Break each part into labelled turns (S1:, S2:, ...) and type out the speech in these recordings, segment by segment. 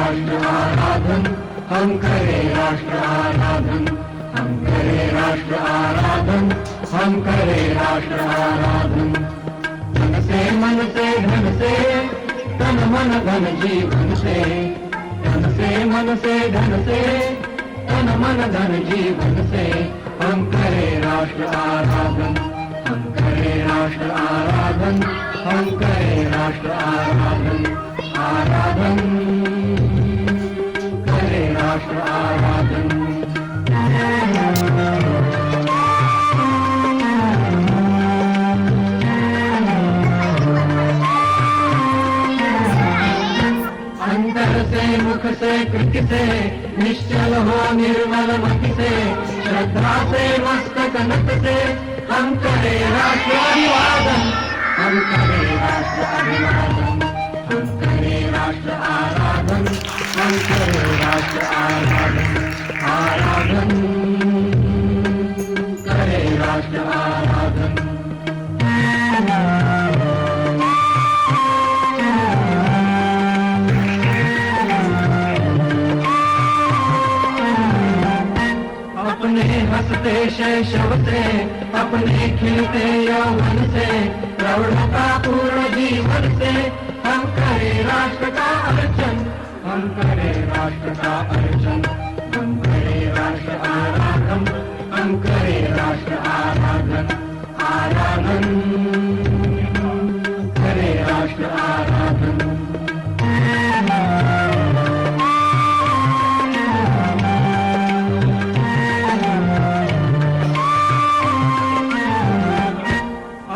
S1: राष्ट्र आराधन, हम करें राष्ट्र आराधन, हम करें राष्ट्र आराधन, हम करें राष्ट्र आराधन। धन से मन से धन से तन मन धन जीवन से, धन से मन से धन से तन मन धन जीवन से, हम करें राष्ट्र आराधन, हम करें राष्ट्र आराधन, हम करें राष्ट्र आराधन, आराधन करें राष्ट्र आराधन। अंतर से मुख से कृति से निश्चल हो निर्मल मति से, श्रद्धा से मस्तक नत से, हम करें राष्ट्र अभिवादन, हम करें राष्ट्र अभिवादन, हम करें राष्ट्र आराधन, हम करें राष्ट्र आराधन, आराधन करें राष्ट्र आराधन। अपने हंसते शैशव से, अपने खिलते यौवन से, प्रौढ़ता पूर्ण जीवन से, हम करें राष्ट्र का अर्चन, हम करें राष्ट्र का अर्चन, हम करें राष्ट्र आराधन, हम करें राष्ट्र आराधन, आराधन करें राष्ट्र आराधन।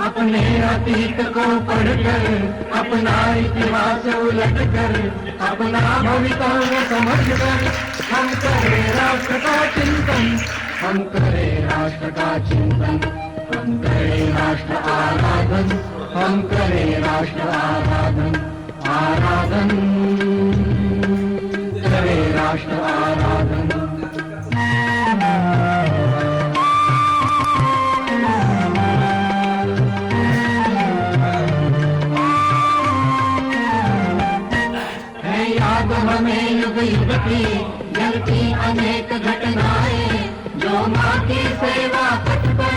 S1: अपने अतीत को पढ़कर, अपना इतिहास उलट कर, अपना भविष्य समझकर, हम करें राष्ट्र का चिंतन, हम करें राष्ट्र का चिंतन, हम करें राष्ट्र आराधन, हम करें राष्ट्र आराधन, आराधन करें राष्ट्र आराधन। हमें युग युग की जलती अनेक घटनाएं, जो माँ की सेवा पथ पर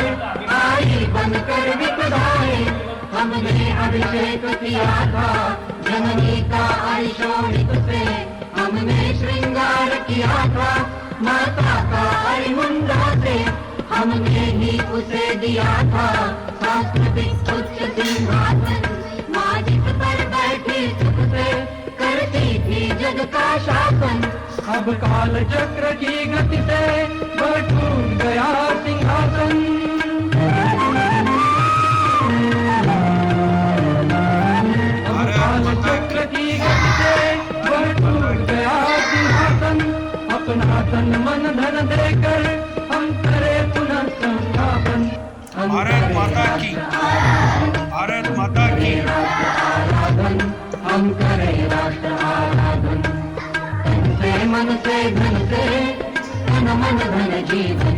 S1: आई बनकर विपदाएं। हमने अभिषेक किया था जननी का अरिशोणित से, हमने श्रृंगार किया था माता का अरिमुंडा से, हमने ही उसे दिया था सांस्कृतिक उच्च सिंहासन। माँ जिस पर बैठी सुख से करती थी जग का शासन, अब काल चक्र की गति से वह टूट गया सिंहासन। अब काल चक्र की गति से वह टूट गया सिंहासन। अपना तन मन धन देकर हम करें पुनः संस्थापन।
S2: भारत माता की, भारत माता की
S1: आराधन, हम करें राष्ट्र आराधन। तन से मन से धन से तन मन धन जीवन